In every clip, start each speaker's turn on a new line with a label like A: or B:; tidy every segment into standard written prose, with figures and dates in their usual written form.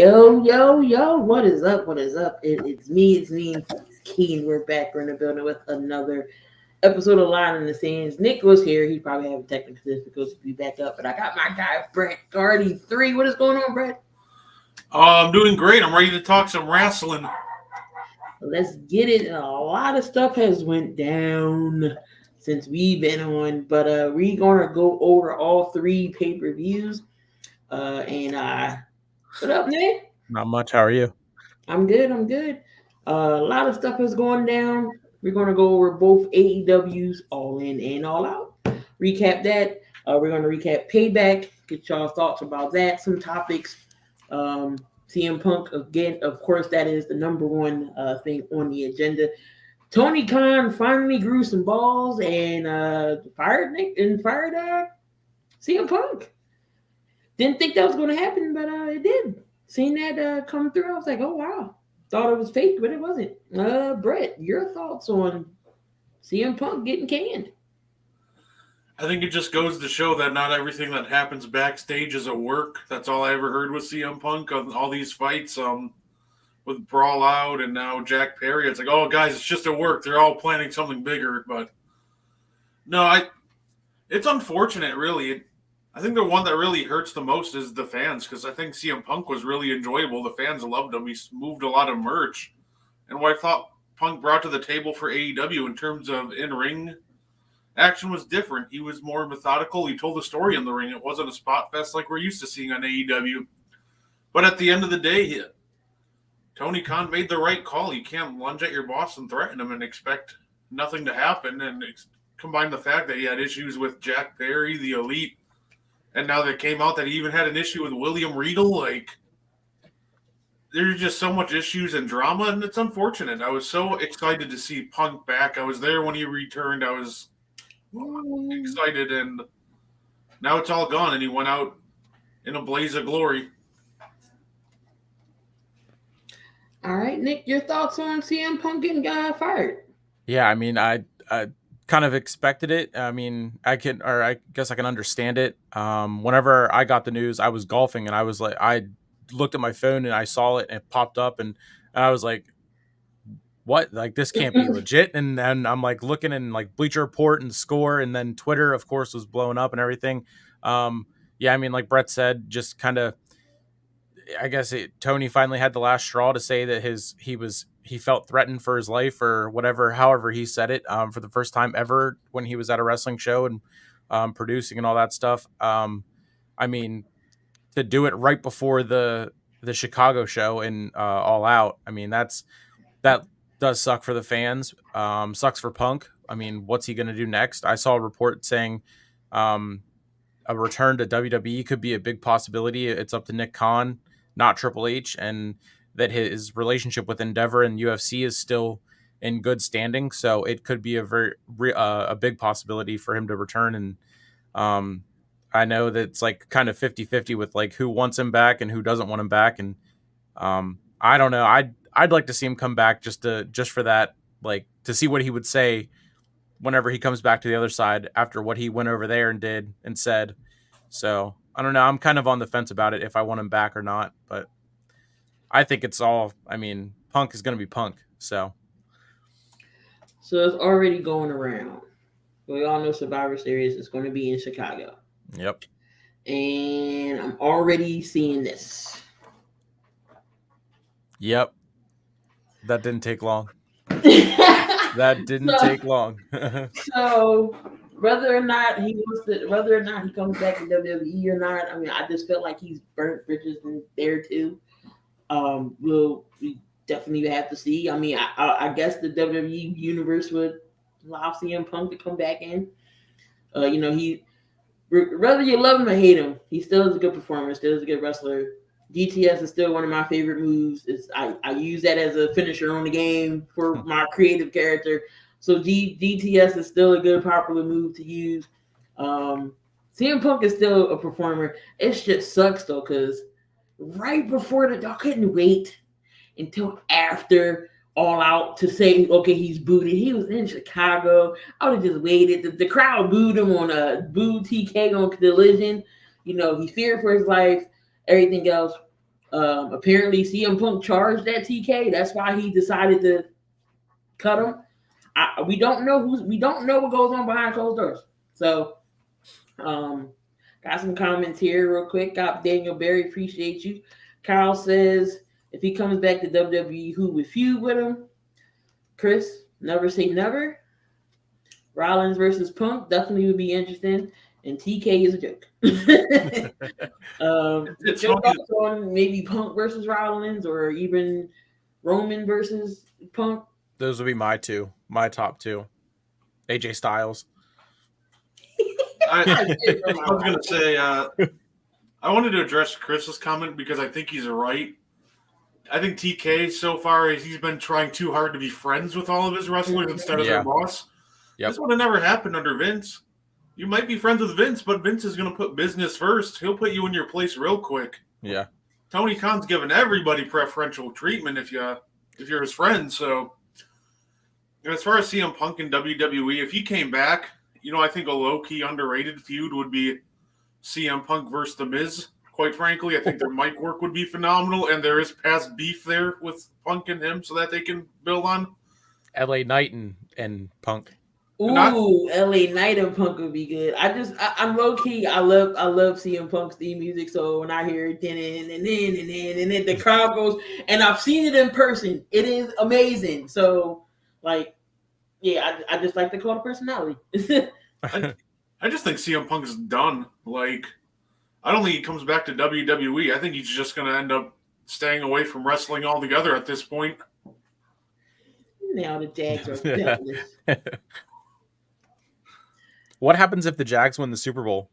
A: Yo, what is up? What is up? It's me, Keen. We're back. We're in the building with another episode of Line in the Sands. Nick was here. He probably have technical difficulties to be back up, but I got my guy, Brett Gardy 3. What is going on, Brett?
B: I'm doing great. I'm ready to talk some wrestling.
A: Let's get it. A lot of stuff has went down since we've been on, but we're going to go over all 3 pay-per-views. What up, Nick?
C: Not much. How are you?
A: I'm good. A lot of stuff is going down. We're going to go over both AEW's All In and All Out. Recap that. We're going to recap Payback. Get y'all thoughts about that. Some topics. CM Punk, again, of course, that is the number one thing on the agenda. Tony Khan finally grew some balls and fired CM Punk. Didn't think that was going to happen, but it did. Seen that come through, I was like, oh, wow. Thought it was fake, but it wasn't. Brett, your thoughts on CM Punk getting canned?
B: I think it just goes to show that not everything that happens backstage is a work. That's all I ever heard with CM Punk on all these fights with Brawl Out and now Jack Perry. It's like, oh, guys, it's just a work. They're all planning something bigger. But no, it's unfortunate, really. I think the one that really hurts the most is the fans, because I think CM Punk was really enjoyable. The fans loved him. He moved a lot of merch. And what I thought Punk brought to the table for AEW in terms of in-ring action was different. He was more methodical. He told the story in the ring. It wasn't a spot fest like we're used to seeing on AEW. But at the end of the day, Tony Khan made the right call. You can't lunge at your boss and threaten him and expect nothing to happen. And combine the fact that he had issues with Jack Perry, the Elite, and now that came out that he even had an issue with William Regal. Like, there's just so much issues and drama, and it's unfortunate. I was so excited to see Punk back. I was there when he returned. I was excited, and now it's all gone, and he went out in a blaze of glory.
A: All right, Nick, your thoughts on CM Punk getting fired?
C: Yeah, I mean, I kind of expected it. I mean, I guess I can understand it. Whenever I got the news, I was golfing and I was like, I looked at my phone and I saw it and it popped up and I was like, what? Like, this can't be legit. And then I'm like looking in like Bleacher Report and Score, and then Twitter, of course, was blowing up and everything. Yeah, I mean, like Brett said, just kind of, I guess Tony finally had the last straw to say that he felt threatened for his life or whatever, however he said it, for the first time ever when he was at a wrestling show and producing and all that stuff. I mean, to do it right before the Chicago show and All Out, I mean, that does suck for the fans. Sucks for Punk. I mean, what's he going to do next? I saw a report saying a return to WWE could be a big possibility. It's up to Nick Khan, not Triple H, and that his relationship with Endeavor and UFC is still in good standing. So it could be a big possibility for him to return. And I know that it's like kind of 50-50 with like who wants him back and who doesn't want him back. And I don't know. I'd like to see him come back just for that, like to see what he would say whenever he comes back to the other side after what he went over there and did and said. So I don't know. I'm kind of on the fence about it if I want him back or not, but I think it's all, I mean, Punk is going to be Punk. So
A: it's already going around. We all know Survivor Series is going to be in Chicago.
C: Yep.
A: And I'm already seeing this.
C: Yep. That didn't take long. That didn't take long.
A: So whether or not he comes back in WWE or not, I mean, I just feel like he's burnt bridges in there too. We definitely have to see. I mean, I guess the WWE universe would allow CM Punk to come back in. Whether you love him or hate him, he still is a good performer, still is a good wrestler. DTS is still one of my favorite moves. I use that as a finisher on the game for my creative character. So DTS is still a good popular move to use. CM Punk is still a performer. It just sucks though, because right before I couldn't wait until after All Out to say, okay, he's booted. He was in Chicago. I would have just waited. The crowd booed him on a boo TK on Collision. You know, he feared for his life, everything else. Apparently, CM Punk charged that TK. That's why he decided to cut him. We don't know what goes on behind closed doors. So, got some comments here real quick. Got Daniel Berry, appreciate you. Kyle says if he comes back to WWE, who would feud with him? Chris, never say never. Rollins versus Punk definitely would be interesting. And TK is a joke. It's your thoughts on maybe Punk versus Rollins or even Roman versus Punk?
C: Those would be my top two. AJ Styles.
B: I was going to say, I wanted to address Chris's comment because I think he's right. I think TK so far he's been trying too hard to be friends with all of his wrestlers instead of their boss. Yep. This would have never happened under Vince. You might be friends with Vince, but Vince is going to put business first. He'll put you in your place real quick.
C: Yeah.
B: Tony Khan's giving everybody preferential treatment if you're his friend. So, as far as CM Punk in WWE, if he came back, I think a low-key underrated feud would be CM Punk versus The Miz. Quite frankly, I think their mic work would be phenomenal, and there is past beef there with Punk and him so that they can build on.
C: LA Knight and Punk.
A: Ooh, LA Knight and Punk would be good. I'm low key. I love CM Punk's theme music. So when I hear it, and then the crowd goes, and I've seen it in person. It is amazing. So I just like the call of personality.
B: I just think CM Punk's done. I don't think he comes back to WWE. I think he's just going to end up staying away from wrestling altogether at this point.
A: Now the Jags are beltless.
C: What happens if the Jags win the Super Bowl?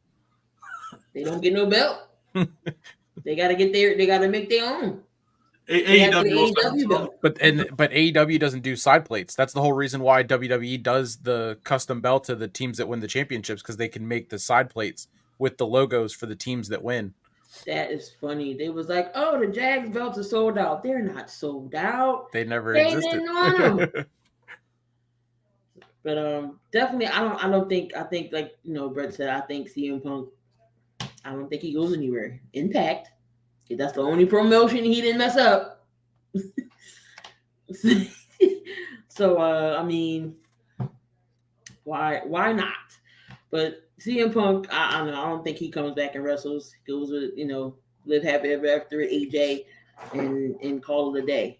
A: They don't get no belt. They got to get there. They got to make their own.
B: AEW
A: belt.
C: But AEW doesn't do side plates. That's the whole reason why WWE does the custom belt to the teams that win the championships, because they can make the side plates with the logos for the teams that win.
A: That is funny. They was like, "Oh, the Jags belts are sold out." They're not sold out.
C: They never existed.
A: Didn't want them. But definitely, I think like Brett said, I think CM Punk, I don't think he goes anywhere. Impact, that's the only promotion he didn't mess up. So I mean, why not? But CM Punk, I don't think he comes back and wrestles. He goes with live happy ever after AJ and call it a day.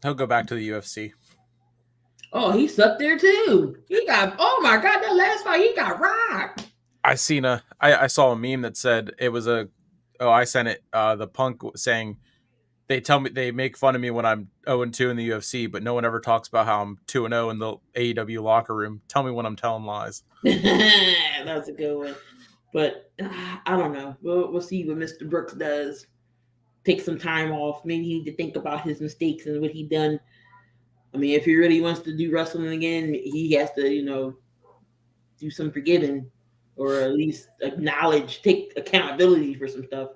C: He'll go back to the UFC.
A: Oh, he sucked there too. Oh my God, that last fight, he got rocked.
C: I saw a meme that said it was I sent it, the Punk saying, they make fun of me when I'm 0-2 in the UFC, but no one ever talks about how I'm 2-0 in the AEW locker room. Tell me when I'm telling lies.
A: That's a good one. But I don't know. We'll see what Mr. Brooks does. Take some time off. Maybe he need to think about his mistakes and what he done. I mean, if he really wants to do wrestling again, he has to, do some forgiving, or at least acknowledge, take accountability for some stuff.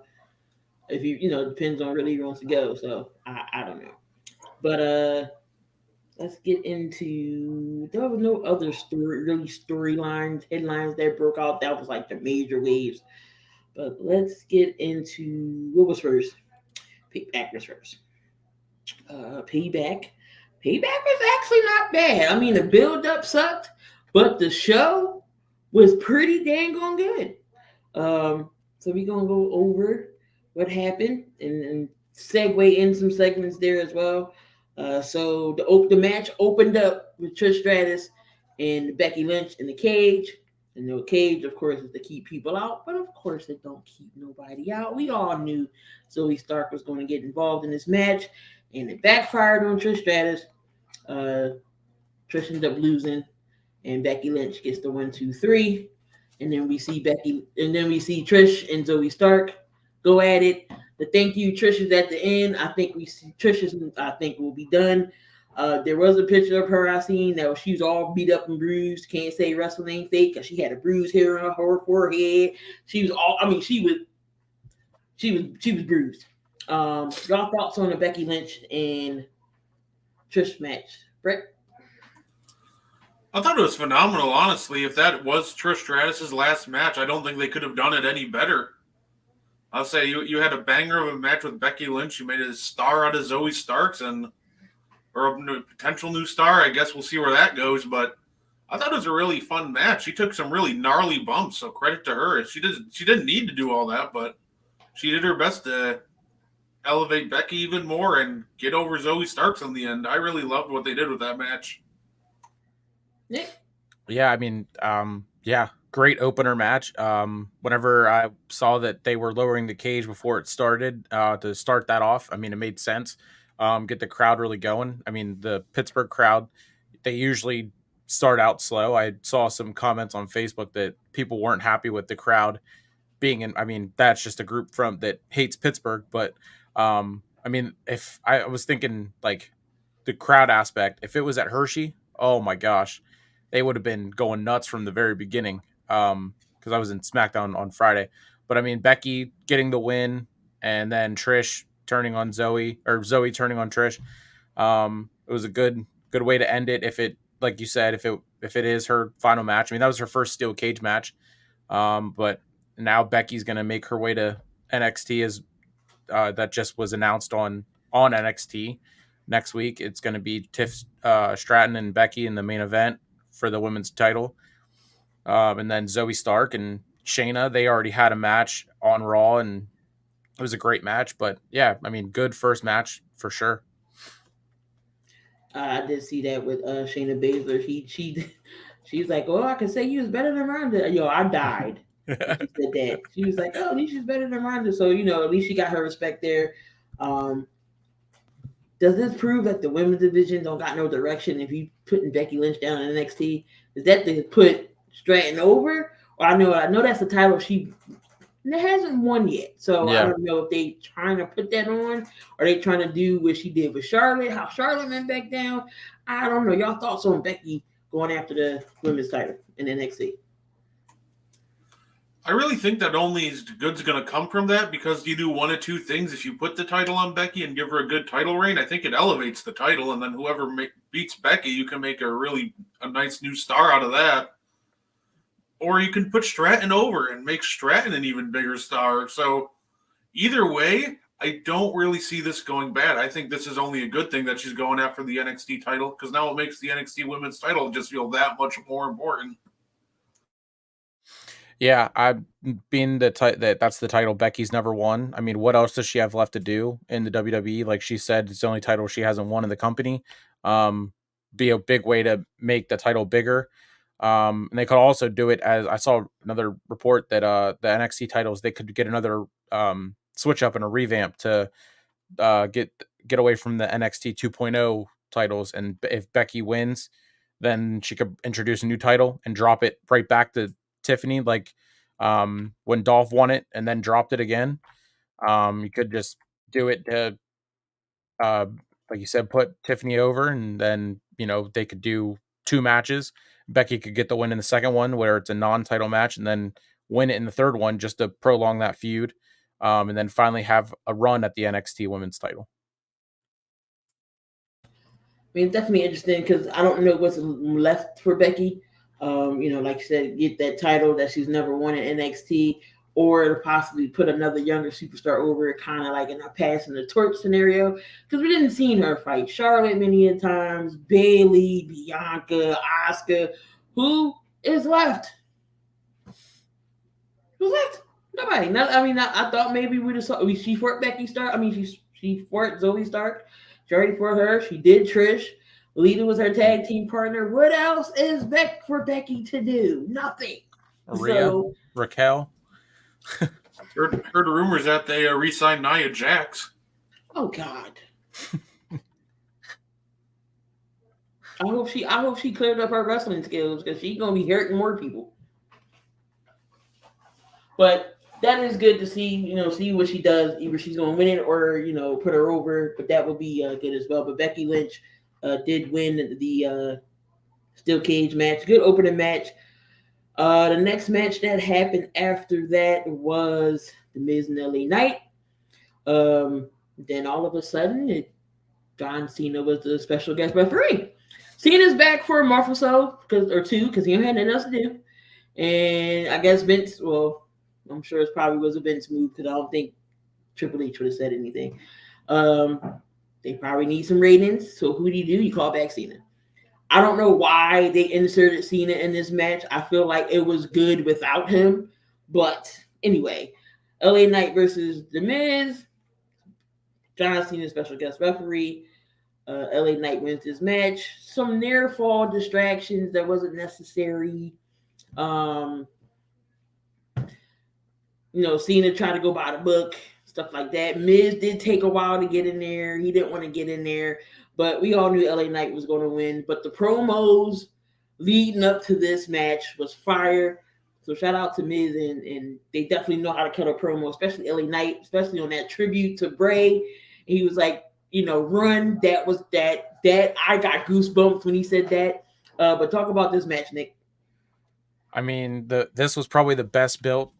A: If depends on where he wants to go. So I don't know. But let's get into. There was no other storylines, headlines that broke out. That was like the major waves. But let's get into what was first. Payback was first. Payback. Payback was actually not bad. I mean, the build-up sucked, but the show was pretty dang on good. So we're going to go over what happened and segue in some segments there as well. So the match opened up with Trish Stratus and Becky Lynch in the cage. And the cage, of course, is to keep people out, but of course it don't keep nobody out. We all knew Zoe Stark was going to get involved in this match, and it backfired on Trish Stratus. Trish ended up losing, and Becky Lynch gets the 1, 2, 3, and then we see Trish and Zoe Stark go at it. The thank you Trish is at the end. I think we see I think will be done. There was a picture of her I seen that she was all beat up and bruised. Can't say wrestling ain't fake because she had a bruise here on her forehead. She was bruised. Y'all thoughts on the Becky Lynch and Trish match, Brett?
B: I thought it was phenomenal, honestly. If that was Trish Stratus's last match, I don't think they could have done it any better. I'll say you had a banger of a match with Becky Lynch. You made a star out of Zoe Starks or a potential new star. I guess we'll see where that goes. But I thought it was a really fun match. She took some really gnarly bumps, so credit to her. She didn't need to do all that, but she did her best to elevate Becky even more and get over Zoe Starks in the end. I really loved what they did with that match.
A: Nick?
C: Yeah, I mean, yeah, great opener match. Whenever I saw that they were lowering the cage before it started, to start that off, I mean, it made sense. Get the crowd really going. I mean, the Pittsburgh crowd, they usually start out slow. I saw some comments on Facebook that people weren't happy with the crowd being in. I mean, that's just a group from that hates Pittsburgh, but I mean, if I was thinking like the crowd aspect, if it was at Hershey, oh my gosh, they would have been going nuts from the very beginning. Because I was in SmackDown on Friday, but I mean, Becky getting the win, and then Trish turning on Zoe, or Zoe turning on Trish. It was a good way to end it. If it, like you said, if it is her final match, I mean, that was her first steel cage match. But now Becky's gonna make her way to NXT, as that just was announced on NXT next week. It's going to be Tiff Stratton and Becky in the main event for the women's title, and then Zoe Stark and Shayna. They already had a match on Raw, and it was a great match. But yeah, I mean, good first match for sure.
A: I did see that with Shayna Baszler. She's like, "Oh, I can say you was better than Ronda." Yo, I died. She said that. She was like, "Oh, at least she's better than Ronda." So at least she got her respect there. Does this prove that the women's division don't got no direction? If you putting Becky Lynch down in NXT, is that to put Stratton over? Or I know that's the title she hasn't won yet. So I don't know if they trying to put that on, or they trying to do what she did with Charlotte, how Charlotte went back down. I don't know. Y'all thoughts on Becky going after the women's title in NXT?
B: I really think that only good's going to come from that, because you do one of two things. If you put the title on Becky and give her a good title reign, I think it elevates the title, and then whoever beats Becky, you can make a nice new star out of that. Or you can put Stratton over and make Stratton an even bigger star. So either way, I don't really see this going bad. I think this is only a good thing that she's going after the NXT title, because now it makes the NXT women's title just feel that much more important.
C: Yeah, being that's the title Becky's never won. I mean, what else does she have left to do in the WWE? Like she said, it's the only title she hasn't won in the company. Be a big way to make the title bigger. And they could also do it, as I saw another report that the NXT titles, they could get another switch up and a revamp to get away from the NXT 2.0 titles. And if Becky wins, then she could introduce a new title and drop it right back to Tiffany, like when Dolph won it and then dropped it again. You could just do it to, like you said, put Tiffany over, and then they could do 2 matches. Becky could get the win in the second one, where it's a non-title match, and then win it in the third one just to prolong that feud, and then finally have a run at the NXT women's title.
A: I mean, it's definitely interesting because I don't know what's left for Becky. Like you said, get that title that she's never won in NXT, or to possibly put another younger superstar over, kind of like in a passing the torch scenario. Because we didn't see her fight Charlotte many a times, Bayley, Bianca, Asuka. Who is left? Who's left? Nobody. I thought maybe we just saw. She fought Becky Stark. I mean, she fought Zoe Stark. She already fought her. She did Trish. Lita was her tag team partner. What else is for Becky to do? Nothing.
C: Raquel.
B: Heard rumors that they re-signed Nia Jax.
A: Oh God. I hope she cleared up her wrestling skills, because she's gonna be hurting more people. But that is good to see. See what she does. Either she's gonna win it or put her over. But that would be good as well. But Becky Lynch did win the steel cage match. Good opening match. The next match that happened after that was The Miz and LA Knight. Then all of a sudden, John Cena was the special guest referee. Cena's back for a month or so, or two, because he had nothing else to do. And I guess Vince, I'm sure it probably was a Vince move because I don't think Triple H would have said anything. They probably need some ratings. So who do? You call back Cena. I don't know why they inserted Cena in this match. I feel like it was good without him. But anyway, LA Knight versus The Miz. John Cena, special guest referee. LA Knight wins this match. Some near fall distractions that wasn't necessary. Cena tried to go by the book, stuff like that. Miz did take a while to get in there. He didn't want to get in there, but we all knew LA Knight was going to win. But the promos leading up to this match was fire. So shout out to Miz, and they definitely know how to cut a promo, especially LA Knight, especially on that tribute to Bray. He was like, run. That was that. I got goosebumps when he said that. But talk about this match, Nick.
C: I mean, this was probably the best built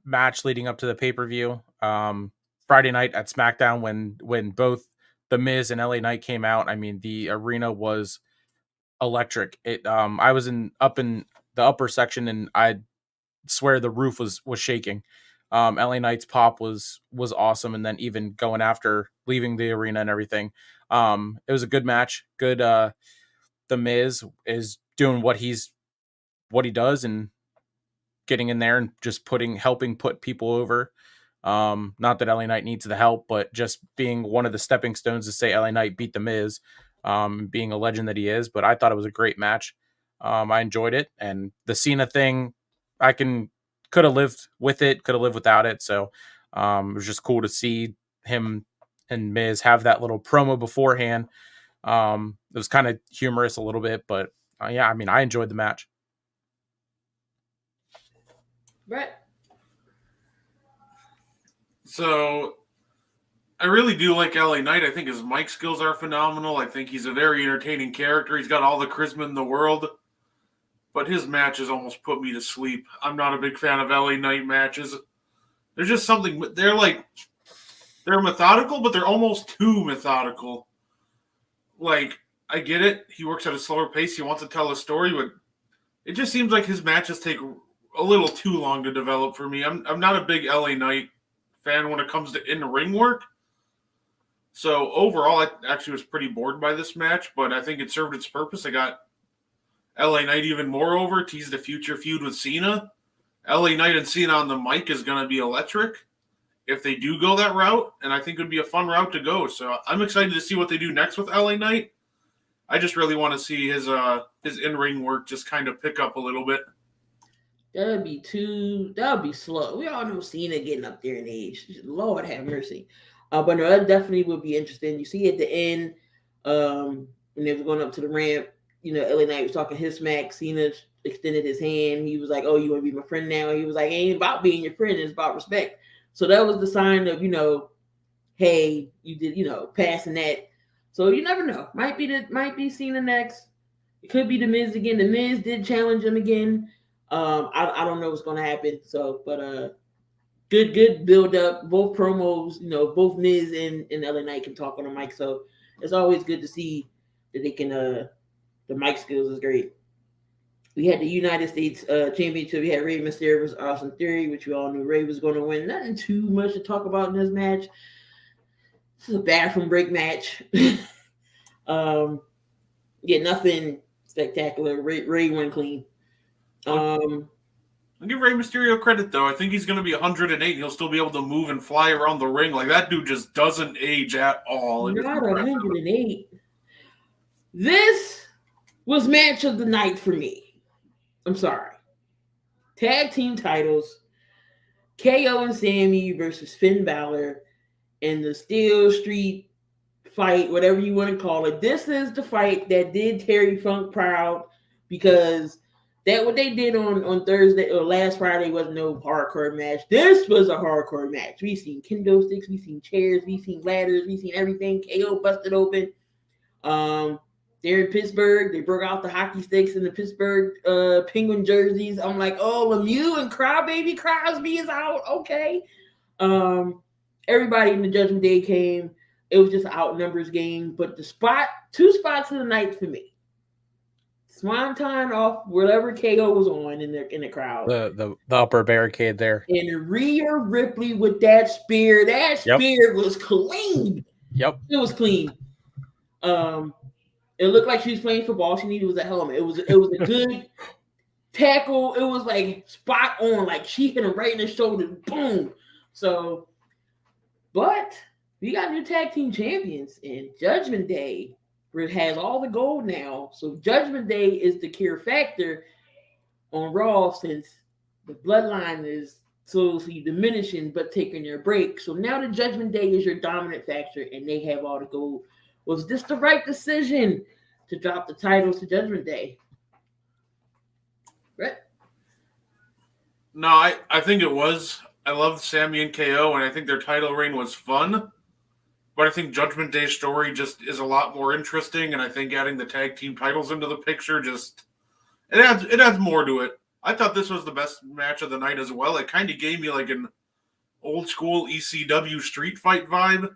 C: match leading up to the pay-per-view. Friday night at SmackDown when both The Miz and LA Knight came out. I mean, the arena was electric. I was up in the upper section, and I swear the roof was shaking. LA Knight's pop was awesome, and then even going after leaving the arena and everything. It was a good match. Good. The Miz is doing what he does and getting in there and just helping put people over. Not that LA Knight needs the help, but just being one of the stepping stones to say LA Knight beat The Miz, being a legend that he is. But I thought it was a great match. I enjoyed it. And the Cena thing, could have lived with it, could have lived without it. So it was just cool to see him and Miz have that little promo beforehand. It was kind of humorous a little bit, but yeah, I mean, I enjoyed the match.
A: Brett.
B: So I really do like LA Knight. I think his mic skills are phenomenal. I think he's a very entertaining character. He's got all the charisma in the world. But his matches almost put me to sleep. I'm not a big fan of LA Knight matches. There's just something. They're methodical, but they're almost too methodical. Like, I get it. He works at a slower pace. He wants to tell a story, but it just seems like his matches take a little too long to develop for me. I'm not a big LA Knight fan when it comes to in-ring work. So overall, I actually was pretty bored by this match, but I think it served its purpose. I got LA Knight even more over, teased a future feud with Cena. LA Knight and Cena on the mic is going to be electric if they do go that route, and I think it would be a fun route to go. So I'm excited to see what they do next with LA Knight. I just really want to see his in-ring work just kind of pick up a little bit.
A: That would be slow. We all know Cena getting up there in age. Lord have mercy. But no, that definitely would be interesting. You see at the end, when they were going up to the ramp, LA Knight was talking his smack. Cena extended his hand. He was like, "Oh, you want to be my friend now?" He was like, "It ain't about being your friend. It's about respect." So that was the sign of, hey, you did, passing that. So you never know. Might be Cena next. It could be The Miz again. The Miz did challenge him again. I don't know what's gonna happen. So, but good build up. Both promos, both Miz and LA Knight can talk on the mic. So it's always good to see that they can. The mic skills is great. We had the United States Championship. We had Rey Mysterio versus Austin Theory, which we all knew Rey was going to win. Nothing too much to talk about in this match. This is a bathroom break match. Yeah, nothing spectacular. Rey went clean.
B: I'll give Rey Mysterio credit, though. I think he's going to be 108. He'll still be able to move and fly around the ring. Like, that dude just doesn't age at all.
A: Not 108. This was match of the night for me. I'm sorry. Tag team titles. KO and Sammy versus Finn Balor in the Steel Street fight, whatever you want to call it. This is the fight that did Terry Funk proud because that what they did on Thursday or last Friday was no hardcore match. This was a hardcore match. We seen kendo sticks, we seen chairs, we seen ladders, we seen everything. KO busted open. They're in Pittsburgh. They broke out the hockey sticks in the Pittsburgh Penguin jerseys. I'm like, oh, Lemieux and Crybaby Crosby is out. Okay. Everybody in the Judgment Day came. It was just an outnumbers game. But two spots of the night for me. Swanton off whatever KO was on in the crowd.
C: The upper barricade there.
A: And Rhea Ripley with that spear. That spear was clean.
C: Yep.
A: It was clean. It looked like she was playing football. All she needed was a helmet. It was a good tackle. It was like spot on. Like she hit him right in the shoulder. Boom. So, but we got new tag team champions, and Judgment Day has all the gold now. So Judgment Day is the cure factor on Raw since the bloodline is slowly diminishing but taking their break. So now the Judgment Day is your dominant factor, and they have all the gold. Was this the right decision to drop the titles to Judgment Day? Right?
B: No, I think it was. I loved Sammy and KO, and I think their title reign was fun. But I think Judgment Day's story just is a lot more interesting, and I think adding the tag team titles into the picture just it adds more to it. I thought this was the best match of the night as well. It kind of gave me like an old school ECW street fight vibe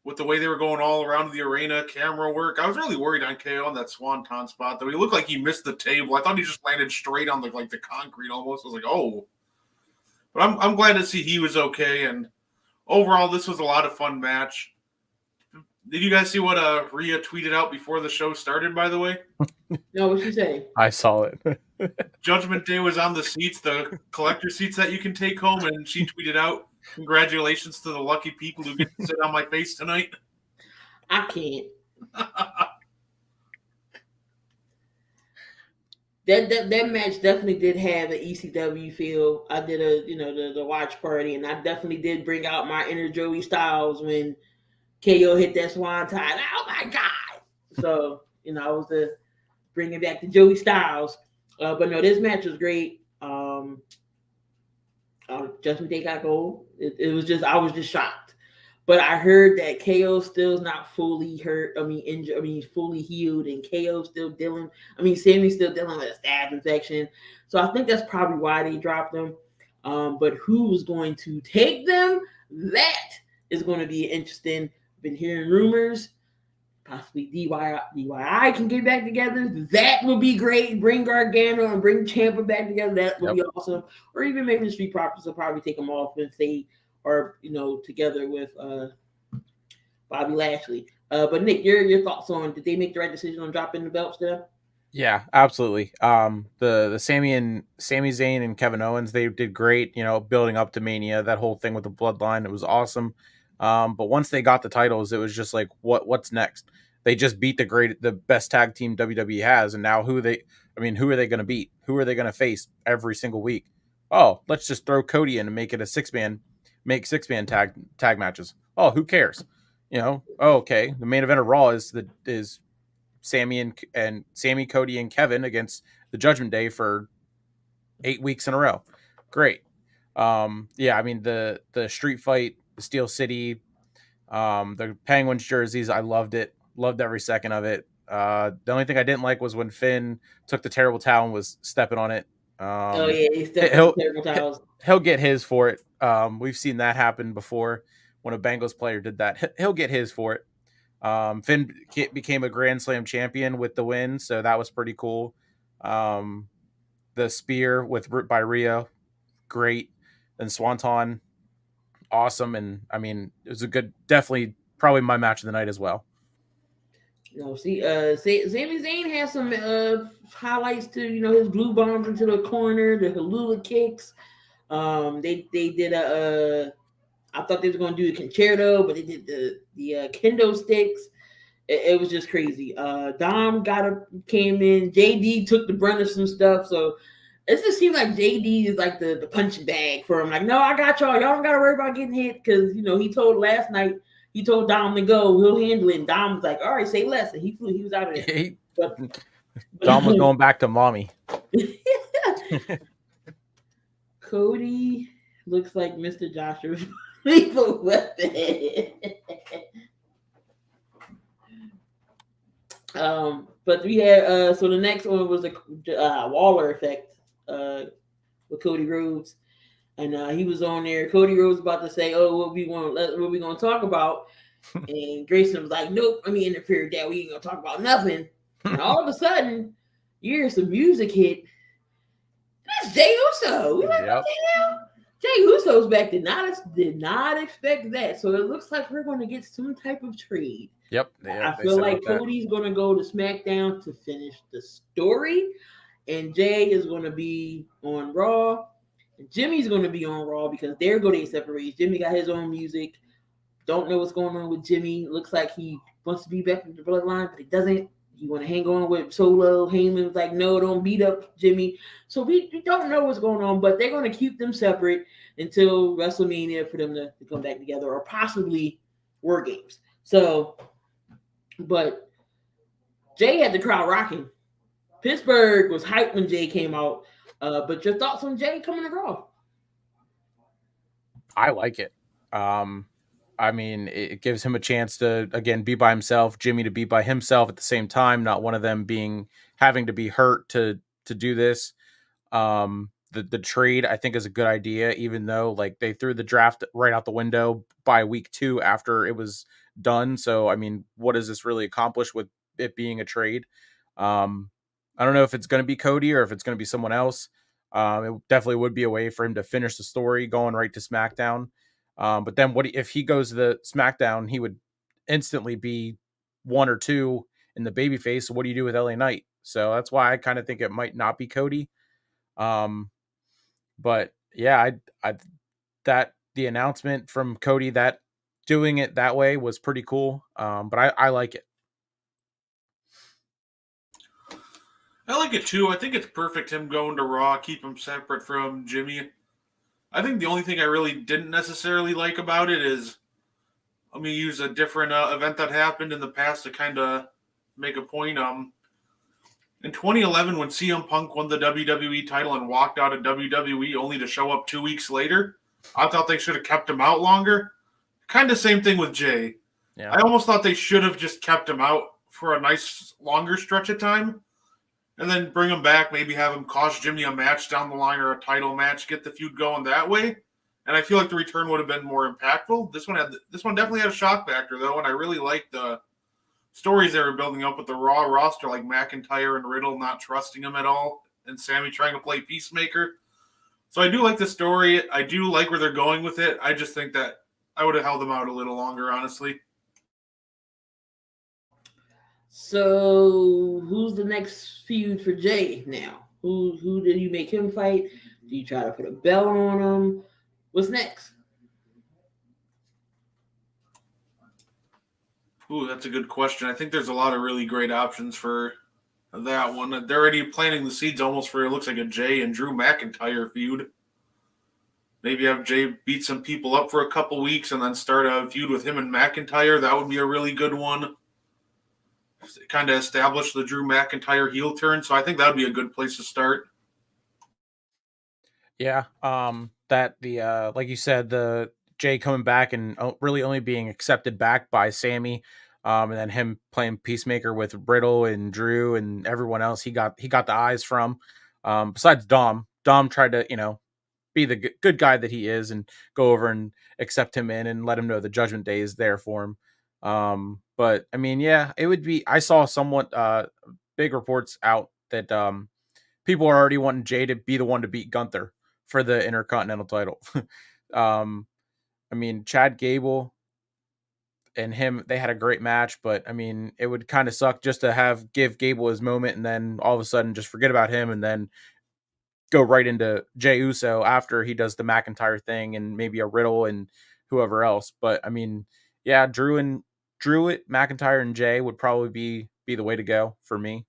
B: with the way they were going all around the arena, camera work. I was really worried on KO on that Swanton spot, though. He looked like he missed the table. I thought he just landed straight on the concrete almost. I was like, oh. But I'm glad to see he was okay. And overall, this was a lot of fun match. Did you guys see what Rhea tweeted out before the show started, by the way?
A: No, what'd she say?
C: I saw it.
B: Judgment Day was on the seats, the collector seats that you can take home, and she tweeted out, "Congratulations to the lucky people who get to sit on my face tonight."
A: I can't. That match definitely did have an ECW feel. I did the watch party, and I definitely did bring out my inner Joey Styles when KO hit that swanton. Oh my God! So I was bringing back the Joey Styles. But no, this match was great. Judgment Day got gold. It was just I was just shocked. But I heard that KO still is not fully hurt. Injured. He's fully healed, and KO still dealing. Sammy's still dealing with a staph infection. So I think that's probably why they dropped them. But who's going to take them? That is going to be interesting. Been hearing rumors. Possibly DIY can get back together. That would be great. Bring Gargano and bring Ciampa back together. That would be awesome. Or even maybe the Street Profits will probably take them off and stay, or together with Bobby Lashley. But Nick, your thoughts on, did they make the right decision on dropping the belts there?
C: Yeah, absolutely. The Sami Zayn and Kevin Owens, they did great. Building up to Mania, that whole thing with the bloodline, it was awesome. But once they got the titles, it was just like, what's next? They just beat the best tag team WWE has, and now who are they going to beat? Who are they going to face every single week? Oh, let's just throw Cody in and make it a six-man tag matches. Oh, who cares? Okay. The main event of Raw is Sammy and Sammy, Cody, and Kevin against the Judgment Day for 8 weeks in a row. Great. The street fight, the Steel City, the Penguins jerseys, I loved it. Loved every second of it. The only thing I didn't like was when Finn took the terrible towel and was stepping on it.
A: He stepped on the terrible towels.
C: He'll get his for it. We've seen that happen before when a Bengals player did that. He'll get his for it. Finn became a Grand Slam champion with the win, so that was pretty cool. The spear by Rhea, great. And Swanton, awesome. And it was a good, definitely probably my match of the night as well.
A: Sami Zayn has some highlights to his blue bombs into the corner, the Helula kicks. They did I thought they were going to do the concerto, but they did the kendo sticks. It was just crazy. Dom came in. JD took the brunt of some stuff, so it just seemed like JD is like the punching bag for him. Like, no, I got y'all. Y'all don't got to worry about getting hit because he told last night. He told Dom to go. He'll handle it. And Dom was like, all right, say less. And he flew. He was out of there.
C: Dom was going back to mommy.
A: Cody looks like Mr. Joshua. Lethal Weapon. But we had so the next one was the Waller effect with Cody Rhodes. And he was on there. Cody Rhodes about to say, "Oh, what we going to talk about?" And Grayson was like, "Nope, let me interfere with that. We ain't gonna talk about nothing." And all of a sudden, You hear some music hit. That's Jey Uso. We like, what the hell? Jey Uso's back. Did not expect that. So it looks like we're going to get some type of trade.
C: Yep.
A: I feel like Cody's going to go to SmackDown to finish the story, and Jey is going to be on Raw. And Jimmy's going to be on Raw because they're going to separate. Jimmy got his own music. Don't know what's going on with Jimmy. Looks like he wants to be back in the bloodline, but he doesn't. You want to hang on with Solo. Heyman's like, no, don't beat up Jimmy. So we don't know what's going on, but they're going to keep them separate until WrestleMania for them to come back together, or possibly War Games. So, but Jey had the crowd rocking. Pittsburgh was hyped when Jey came out. But your thoughts on Jey coming to Raw?
C: I like it. I mean, it gives him a chance to, again, be by himself, Jimmy to be by himself at the same time, not one of them having to be hurt to do this. The trade, I think, is a good idea, even though like they threw the draft right out the window by week 2 after it was done. So, I mean, what does this really accomplish with it being a trade? I don't know if it's going to be Cody or if it's going to be someone else. It definitely would be a way for him to finish the story going right to SmackDown. But then what if he goes to the SmackDown, he would instantly be 1 or 2 in the babyface. So what do you do with LA Knight? So that's why I kind of think it might not be Cody. But yeah, that the announcement from Cody that doing it that way was pretty cool. But I like it.
B: I like it too. I think it's perfect him going to Raw, keep him separate from Jimmy. I think the only thing I really didn't necessarily like about it is, let me use a different event that happened in the past to kind of make a point. In 2011, when CM Punk won the WWE title and walked out of WWE only to show up 2 weeks later, I thought they should have kept him out longer. Kind of same thing with Jey. Yeah. I almost thought they should have just kept him out for a nice longer stretch of time, and then bring him back, maybe have him cost Jimmy a match down the line or a title match, get the feud going that way. And I feel like the return would have been more impactful. This one definitely had a shock factor, though, and I really liked the stories they were building up with the Raw roster, like McIntyre and Riddle not trusting him at all, and Sammy trying to play peacemaker. So I do like the story. I do like where they're going with it. I just think that I would have held them out a little longer, honestly.
A: So, who's the next feud for Jey now? Who did you make him fight? Do you try to put a belt on him? What's next?
B: Ooh, that's a good question. I think there's a lot of really great options for that one. They're already planting the seeds almost for, it looks like, a Jey and Drew McIntyre feud. Maybe have Jey beat some people up for a couple weeks and then start a feud with him and McIntyre. That would be a really good one. Kind of establish the Drew McIntyre heel turn. So I think that would be a good place to start.
C: Yeah. That the like you said, the Jey coming back and really only being accepted back by Sammy, and then him playing peacemaker with Riddle and Drew and everyone else he got the eyes from. Besides Dom tried to, be the good guy that he is and go over and accept him in and let him know the Judgment Day is there for him. But I mean, yeah, it would be, I saw somewhat big reports out that people are already wanting Jey to be the one to beat Gunther for the Intercontinental title. I mean, Chad Gable and him, they had a great match, but I mean, it would kind of suck just to give Gable his moment and then all of a sudden just forget about him and then go right into Jey Uso after he does the McIntyre thing and maybe a Riddle and whoever else. But I mean, yeah, Drew, McIntyre, and Jey would probably be the way to go for me.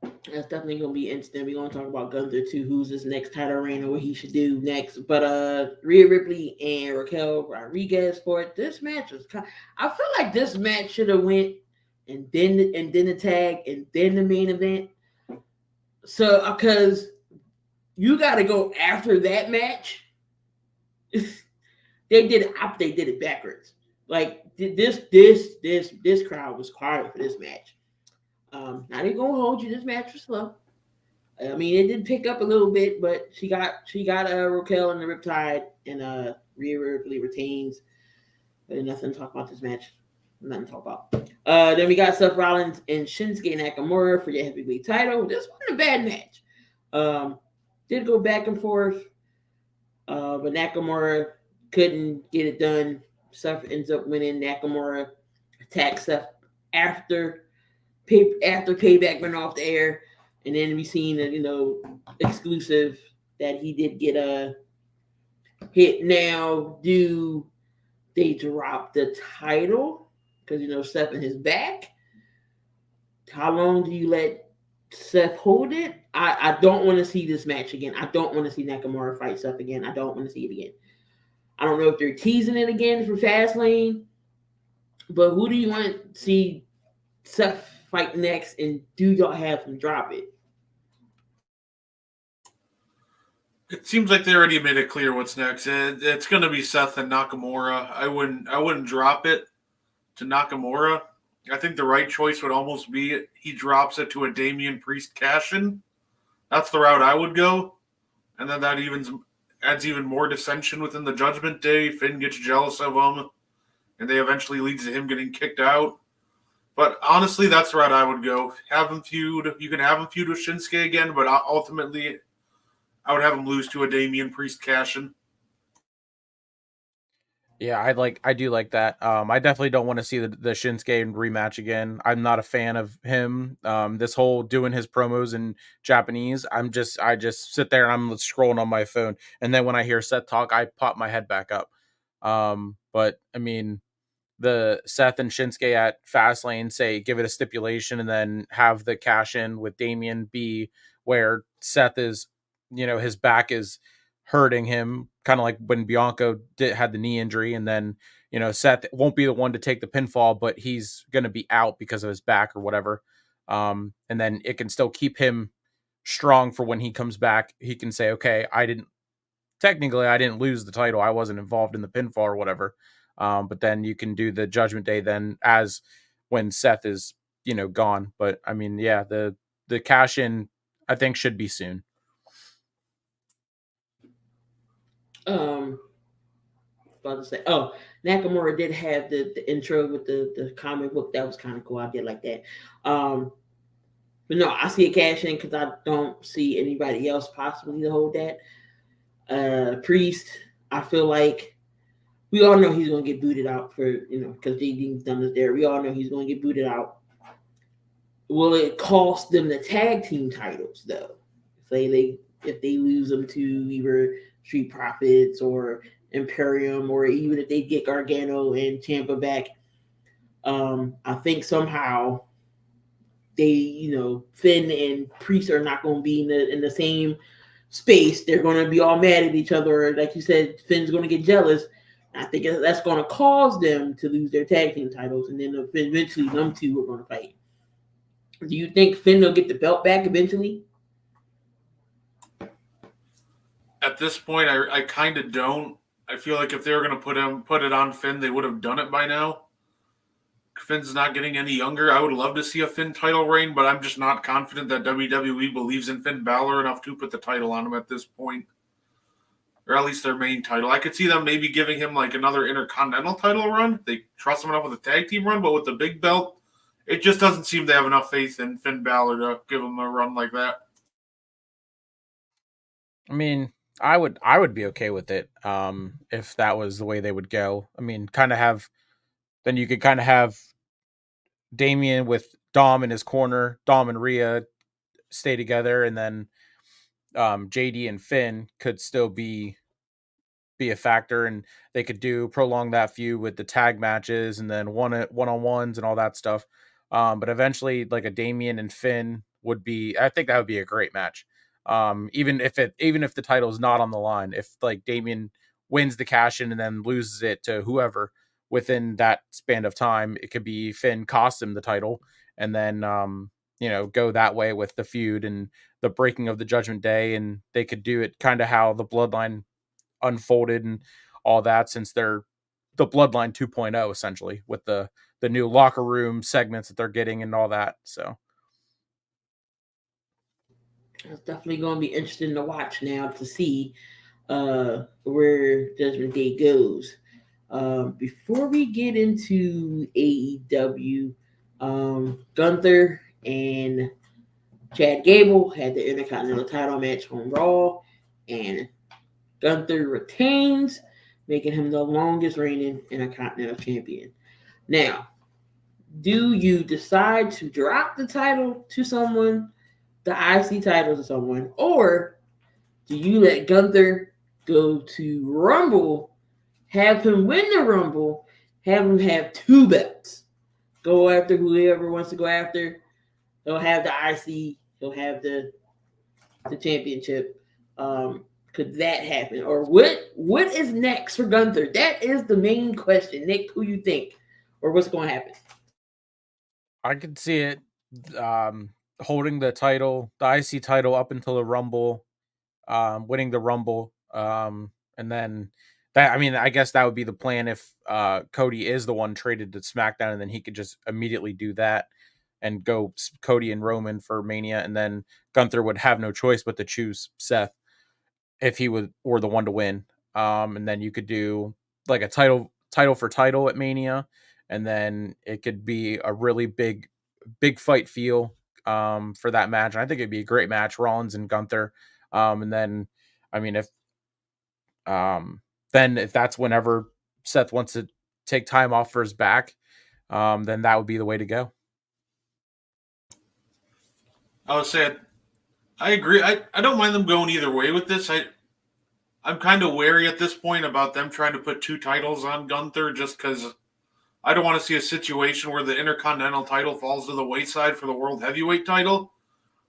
A: That's definitely gonna be interesting. We're gonna talk about Gunther too, who's his next title reign and what he should do next. But Rhea Ripley and Raquel Rodriguez for it. This match was I feel like this match should have went and then the tag and then the main event. So because you got to go after that match. They did it backwards. Like this crowd was quiet for this match. Now they're gonna hold you. This match was slow. I mean, it did pick up a little bit, but she got Raquel in the Riptide, and Rhea Ripley retains. But nothing to talk about this match. Nothing to talk about. Then we got Seth Rollins and Shinsuke Nakamura for the heavyweight title. This wasn't a bad match. Did go back and forth, but Nakamura couldn't get it done. Seth ends up winning. Nakamura attacks Seth after Payback went off the air, and then we seen exclusive that he did get a hit. Now, do they drop the title because Seth in his back? How long do you let Seth hold it? I don't want to see this match again. I don't want to see Nakamura fight Seth again. I don't want to see it again. I don't know if they're teasing it again for Fastlane, but who do you want to see Seth fight next, and do y'all have him drop it?
B: It seems like they already made it clear what's next. It's going to be Seth and Nakamura. I wouldn't drop it to Nakamura. I think the right choice would almost be he drops it to a Damian Priest cash-in. That's the route I would go. And then that adds even more dissension within the Judgment Day. Finn gets jealous of him, and they eventually leads to him getting kicked out. But honestly, that's the route I would go. Have him feud. You can have him feud with Shinsuke again, but ultimately, I would have him lose to a Damian Priest cash-in.
C: Yeah, I do like that. I definitely don't want to see the Shinsuke rematch again. I'm not a fan of him. This whole doing his promos in Japanese, I just sit there and I'm scrolling on my phone, and then when I hear Seth talk, I pop my head back up. But I mean, the Seth and Shinsuke at Fastlane say give it a stipulation, and then have the cash in with Damian be where Seth is, his back is hurting him, kind of like when Bianca had the knee injury, and then Seth won't be the one to take the pinfall, but he's going to be out because of his back or whatever. And then it can still keep him strong for when he comes back. He can say, okay, I didn't lose the title. I wasn't involved in the pinfall or whatever. But then you can do the Judgment Day then as when Seth is, gone. But I mean, yeah, the cash in I think should be soon.
A: About to say, Nakamura did have the intro with the comic book. That was kind of cool. I did like that. But no, I see a cash in because I don't see anybody else possibly to hold that. Priest, I feel like we all know he's going to get booted out because JD's done this there. We all know he's going to get booted out. Will it cost them the tag team titles though? If they lose them to either Street Profits or Imperium, or even if they get Gargano and Ciampa back, I think somehow they, Finn and Priest are not going to be in the same space. They're going to be all mad at each other. Like you said, Finn's going to get jealous. I think that's going to cause them to lose their tag team titles, and then eventually them two are going to fight. Do you think Finn will get the belt back eventually?
B: At this point, I kind of don't. I feel like if they were going to put it on Finn, they would have done it by now. Finn's not getting any younger. I would love to see a Finn title reign, but I'm just not confident that WWE believes in Finn Balor enough to put the title on him at this point. Or at least their main title. I could see them maybe giving him like another Intercontinental title run. They trust him enough with a tag team run, but with the big belt, it just doesn't seem they have enough faith in Finn Balor to give him a run like that.
C: I mean, I would be okay with it if that was the way they would go. I mean, then you could kind of have Damian with Dom in his corner, Dom and Rhea stay together, and then JD and Finn could still be a factor, and they could prolong that feud with the tag matches and then one-on-ones and all that stuff. But eventually, like a Damian and Finn I think that would be a great match. Even if the title is not on the line, if like Damian wins the cash in and then loses it to whoever within that span of time, it could be Finn cost him the title, and then go that way with the feud and the breaking of the Judgment Day, and they could do it kind of how the Bloodline unfolded and all that, since they're the Bloodline 2.0 essentially with the new locker room segments that they're getting and all that. So
A: it's definitely going to be interesting to watch now to see where Judgment Day goes. Before we get into AEW, Gunther and Chad Gable had the Intercontinental title match on Raw, and Gunther retains, making him the longest reigning Intercontinental champion. Now, do you decide to drop the title to someone, the IC title to someone, or do you let Gunther go to Rumble, have him win the Rumble, have him have two belts, go after whoever wants to go after? He'll have the IC, he'll have the championship. Could that happen, or what is next for Gunther? That is the main question. Nick, who you think, or what's going to happen?
C: I could see it holding the title, the IC title, up until the Rumble, winning the Rumble, and then that. I mean, I guess that would be the plan if Cody is the one traded to SmackDown, and then he could just immediately do that and go Cody and Roman for Mania, and then Gunther would have no choice but to choose Seth if he were the one to win. And then you could do like a title for title at Mania, and then it could be a really big fight feel for that match. And I think it'd be a great match, Rollins and Gunther. And then, I mean, if that's whenever Seth wants to take time off for his back, then that would be the way to go.
B: I would say I agree. I don't mind them going either way with this. I'm kind of wary at this point about them trying to put two titles on Gunther just because I don't want to see a situation where the Intercontinental title falls to the wayside for the World Heavyweight title.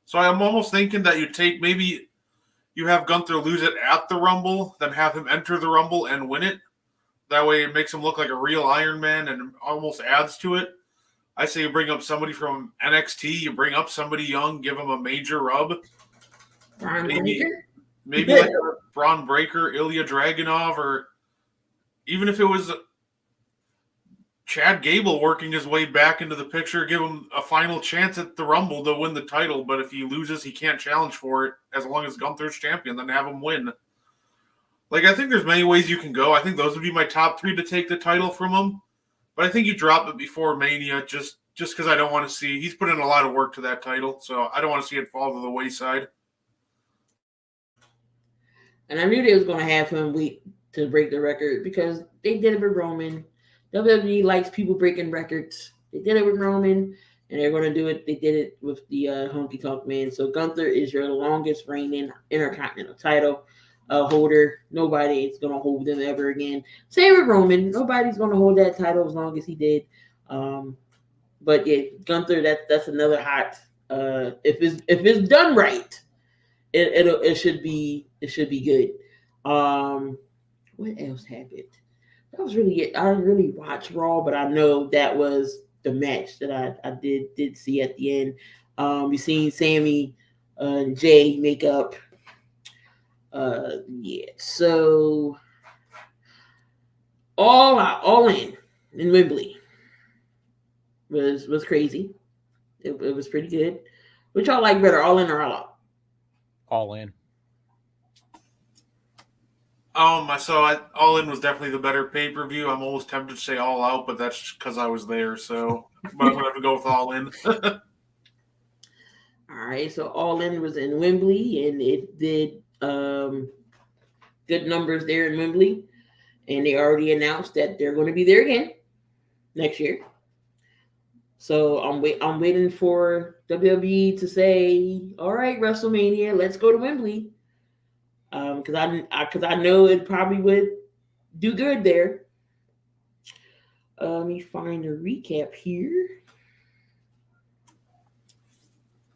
B: So I'm almost thinking that maybe you have Gunther lose it at the Rumble, then have him enter the Rumble and win it. That way it makes him look like a real Iron Man and almost adds to it. I say you bring up somebody from NXT, you bring up somebody young, give him a major rub. Maybe like a Braun Breaker, Ilya Dragunov, or even if it was Chad Gable working his way back into the picture, give him a final chance at the Rumble to win the title. But if he loses, he can't challenge for it as long as Gunther's champion, then have him win. Like, I think there's many ways you can go. I think those would be my top three to take the title from him. But I think you drop it before Mania just because I don't want to see – he's put in a lot of work to that title, so I don't want to see it fall to the wayside.
A: And I knew they was going to have him wait to break the record because they did it with Roman. WWE likes people breaking records. They did it with Roman, and they're going to do it. They did it with the Honky Tonk Man. So Gunther is your longest reigning Intercontinental title holder. Nobody is going to hold them ever again. Same with Roman. Nobody's going to hold that title as long as he did. But yeah, Gunther, that's another hot. If it's done right, it should be good. What else happened? That was really it. I didn't really watch Raw, but I know that was the match that I did see at the end. We seen Sammy and Jay make up. Yeah. So all in Wembley was crazy. It was pretty good. Which y'all like better, All In or All Out?
C: All In.
B: So All In was definitely the better pay-per-view. I'm almost tempted to say All Out, but that's because I was there. So, but I'm gonna have to go with All In.
A: All right, so All In was in Wembley, and it did good numbers there in Wembley, and they already announced that they're going to be there again next year. So I'm waiting for WWE to say, "All right, WrestleMania, let's go to Wembley." Because I know it probably would do good there. Let me find a recap here.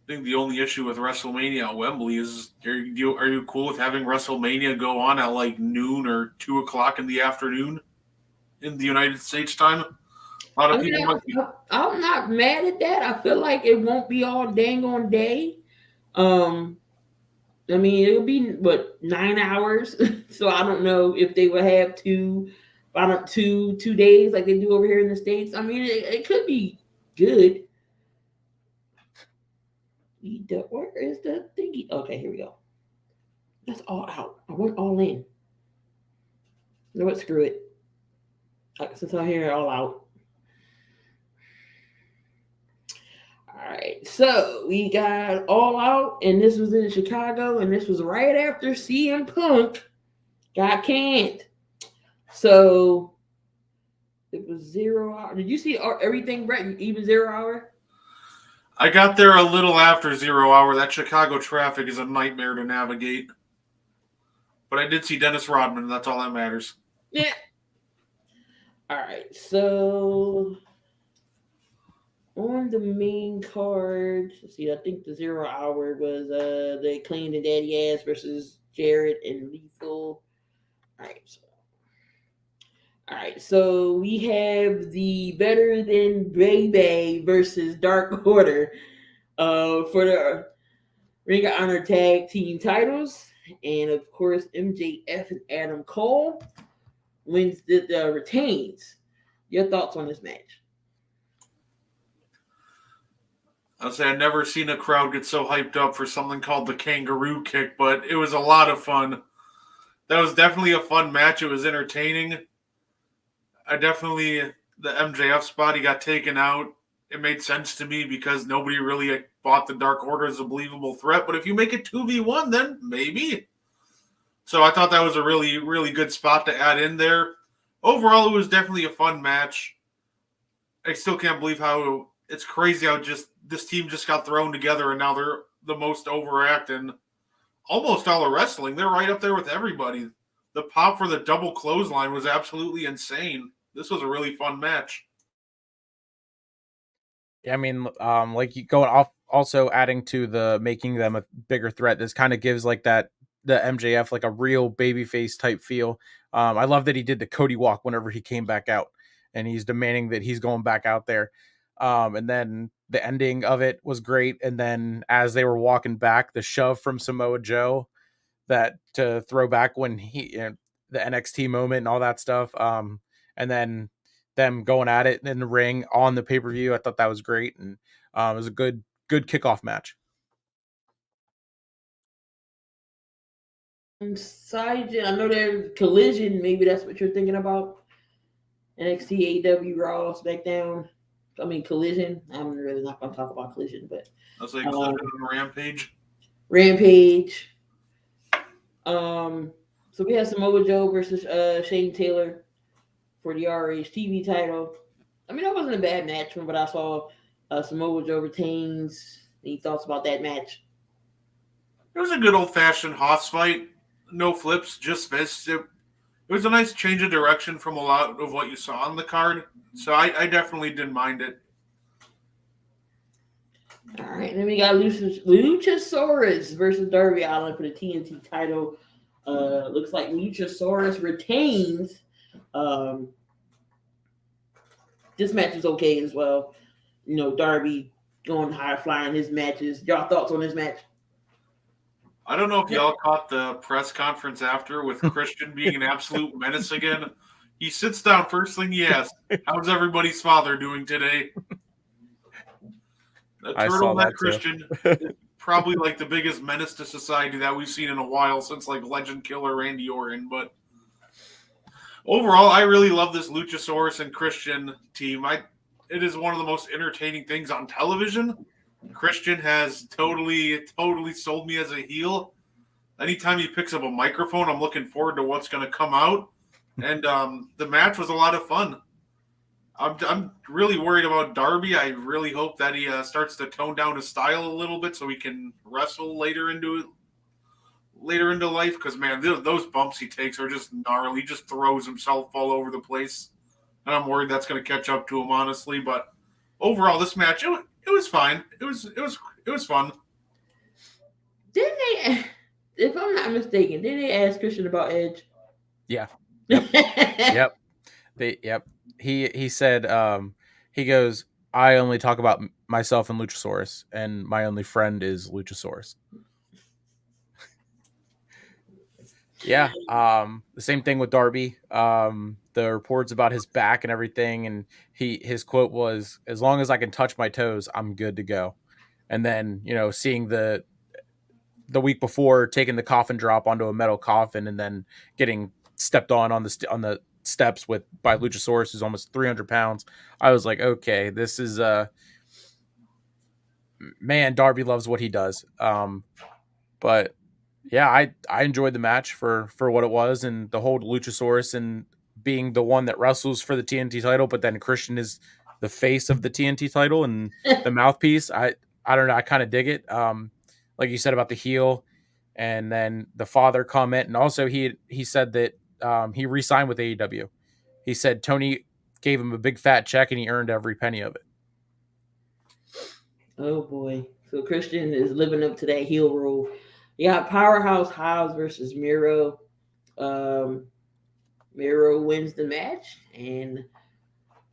B: I think the only issue with WrestleMania at Wembley is are you cool with having WrestleMania go on at like noon or 2:00 in the afternoon in the United States time? A lot of people might be.
A: I'm not mad at that. I feel like it won't be all dang on day. I mean, it'll be 9 hours. So I don't know if they will have two days like they do over here in the States. I mean, it could be good. Where is the thingy? Okay, here we go. That's All Out. I went All In. You know what? Screw it. Since I'm here, all out. All right, so we got All Out, and this was in Chicago, and this was right after CM Punk got canned. So it was 0 hour. Did you see everything, Brett? Even 0 hour?
B: I got there a little after 0 hour. That Chicago traffic is a nightmare to navigate. But I did see Dennis Rodman, and that's all that matters.
A: Yeah. All right, so on the main card, let's see, I think the 0 hour was the Clean and Daddy Ass versus Jarrett and Lethal. All right, so we have the Better Than Baby versus Dark Order for the Ring of Honor Tag Team titles. And of course, MJF and Adam Cole retains. Your thoughts on this match?
B: I'll say I've never seen a crowd get so hyped up for something called the kangaroo kick, but it was a lot of fun. That was definitely a fun match. It was entertaining. The MJF spot, he got taken out. It made sense to me because nobody really bought the Dark Order as a believable threat. But if you make it 2v1, then maybe. So I thought that was a really, really good spot to add in there. Overall, it was definitely a fun match. I still can't believe how it's crazy how just this team just got thrown together and now they're the most overact in almost all of wrestling. They're right up there with everybody. The pop for the double clothesline was absolutely insane. This was a really fun match.
C: I mean, like you going off, also adding to the making them a bigger threat. This kind of gives like that the MJF like a real babyface type feel. I love that he did the Cody walk whenever he came back out, and he's demanding that he's going back out there. And then the ending of it was great. And then as they were walking back, the shove from Samoa Joe that to throw back when the NXT moment and all that stuff. And then them going at it in the ring on the pay-per-view. I thought that was great. And it was a good kickoff match.
A: Side, I know there's Collision. Maybe that's what you're thinking about. NXT, AEW, Raw, SmackDown. I mean, Collision. I'm really not going to talk about Collision, but
B: I was like Collision and Rampage.
A: Rampage. So we have Samoa Joe versus Shane Taylor for the RH TV title. I mean, that wasn't a bad match from what I saw. Samoa Joe retains. Any thoughts about that match?
B: It was a good old-fashioned hoss fight. No flips, just fists. It was a nice change of direction from a lot of what you saw on the card. So I definitely didn't mind it.
A: All right, then we got Luchasaurus versus Darby Allin for the TNT title. Looks like Luchasaurus retains. This match is okay as well. You know, Darby going high flying his matches. Y'all thoughts on this match?
B: I don't know if y'all caught the press conference after with Christian being an absolute menace again. He sits down, first thing he asks, how's everybody's father doing today? The turtleneck Christian is probably like the biggest menace to society that we've seen in a while since like Legend Killer Randy Orton. But overall, I really love this Luchasaurus and Christian team. It is one of the most entertaining things on television. Christian has totally sold me as a heel. Anytime he picks up a microphone, I'm looking forward to what's going to come out. And the match was a lot of fun. I'm really worried about Darby. I really hope that he starts to tone down his style a little bit so he can wrestle later into life. Because man, those bumps he takes are just gnarly. He just throws himself all over the place, and I'm worried that's going to catch up to him, honestly. But overall, this match it was fine. It was fun.
A: Didn't they? If I'm not mistaken, did they ask Christian about Edge?
C: Yeah. Yep. Yep. He said he goes, I only talk about myself and Luchasaurus, and my only friend is Luchasaurus. Yeah. The same thing with Darby. The reports about his back and everything, and his quote was, as long as I can touch my toes, I'm good to go. And then, seeing the week before taking the coffin drop onto a metal coffin and then getting stepped on the steps by Luchasaurus, who's almost 300 pounds. I was like, okay, this is man, Darby loves what he does. But yeah, I enjoyed the match for what it was, and the whole Luchasaurus and being the one that wrestles for the TNT title, but then Christian is the face of the TNT title and the mouthpiece. I don't know. I kind of dig it. Like you said about the heel, and then the father comment, and also he said that he re-signed with AEW. He said Tony gave him a big fat check, and he earned every penny of it.
A: Oh boy. So Christian is living up to that heel role. You got Powerhouse Hobbs versus Miro. Miro wins the match, and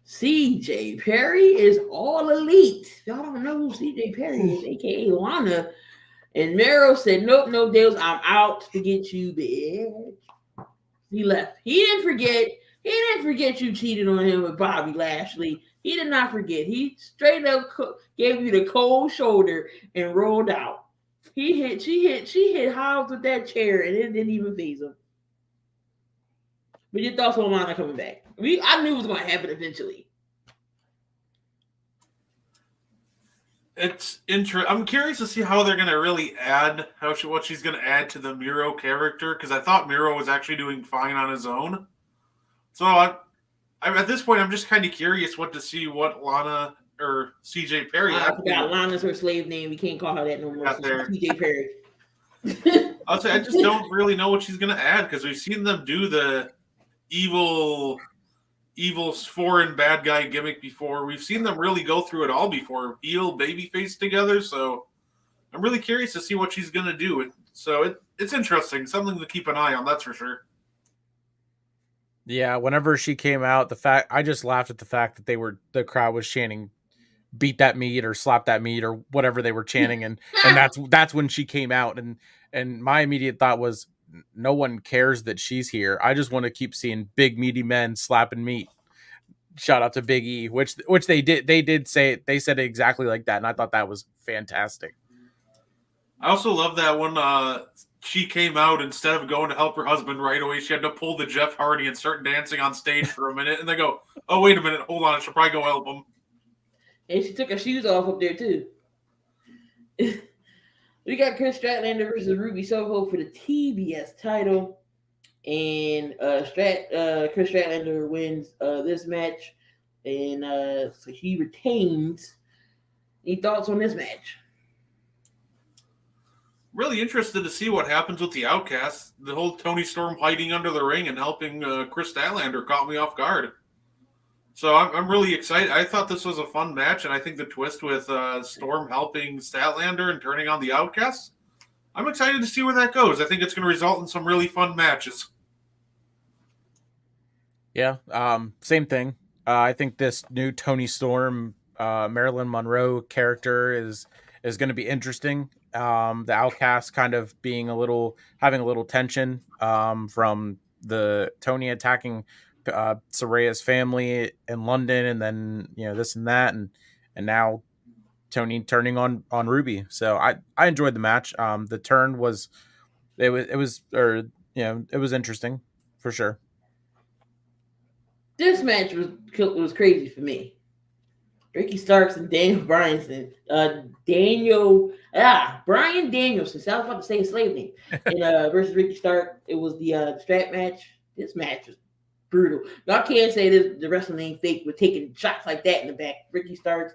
A: CJ Perry is all elite. Y'all don't know who CJ Perry is, aka Lana. And Miro said, nope, no deals. I'm out. Forget you, bitch. He left. He didn't forget you cheated on him with Bobby Lashley. He did not forget. He straight up gave you the cold shoulder and rolled out. She hit Hobbs with that chair, and it didn't even faze him. But your thoughts on Lana coming back? I knew it was going to happen eventually.
B: It's interesting. I'm curious to see how they're going to really add what she's going to add to the Miro character, because I thought Miro was actually doing fine on his own. So I'm at this point, I'm just kind of curious what Lana or CJ Perry.
A: I forgot Lana's her slave name. We can't call her that no more. CJ Perry.
B: I'll say I just don't really know what she's going to add, because we've seen them do the evil foreign bad guy gimmick before. We've seen them really go through it all before, heel, babyface together. So I'm really curious to see what she's going to do. So it's interesting, something to keep an eye on. That's for sure.
C: Yeah, whenever she came out, I just laughed at the fact that the crowd was chanting "beat that meat" or "slap that meat" or whatever they were chanting, and that's when she came out, and my immediate thought was, no one cares that she's here. I just want to keep seeing big meaty men slapping meat. Shout out to Big E, which they did. They said it exactly like that, and I thought that was fantastic.
B: I also love that when she came out, instead of going to help her husband right away, she had to pull the Jeff Hardy and start dancing on stage for a minute, and they go, "Oh, wait a minute, hold on, I should probably go help him."
A: And she took her shoes off up there too. We got Chris Statlander versus Ruby Soho for the TBS title, and Chris Statlander wins this match, and so he retains. Any thoughts on this match?
B: Really interested to see what happens with the Outcasts. The whole Tony Storm hiding under the ring and helping Chris Statlander caught me off guard. So I'm really excited. I thought this was a fun match, and I think the twist with Storm helping Statlander and turning on the Outcasts, I'm excited to see where that goes. I think it's going to result in some really fun matches.
C: Yeah, same thing. I think this new Tony Storm, Marilyn Monroe character is going to be interesting. The Outcast kind of having a little tension from the Tony attacking Saraya's family in London, and then this and that, and now Tony turning on Ruby. So I enjoyed the match. The turn was interesting for sure.
A: This match was crazy for me. Ricky Starks and Daniel Bryanson. Brian Danielson. So I was about to say his slave name. And versus Ricky Stark. It was the strap match. This match was brutal. Y'all can't say the wrestling ain't fake with taking shots like that in the back. Ricky Starks.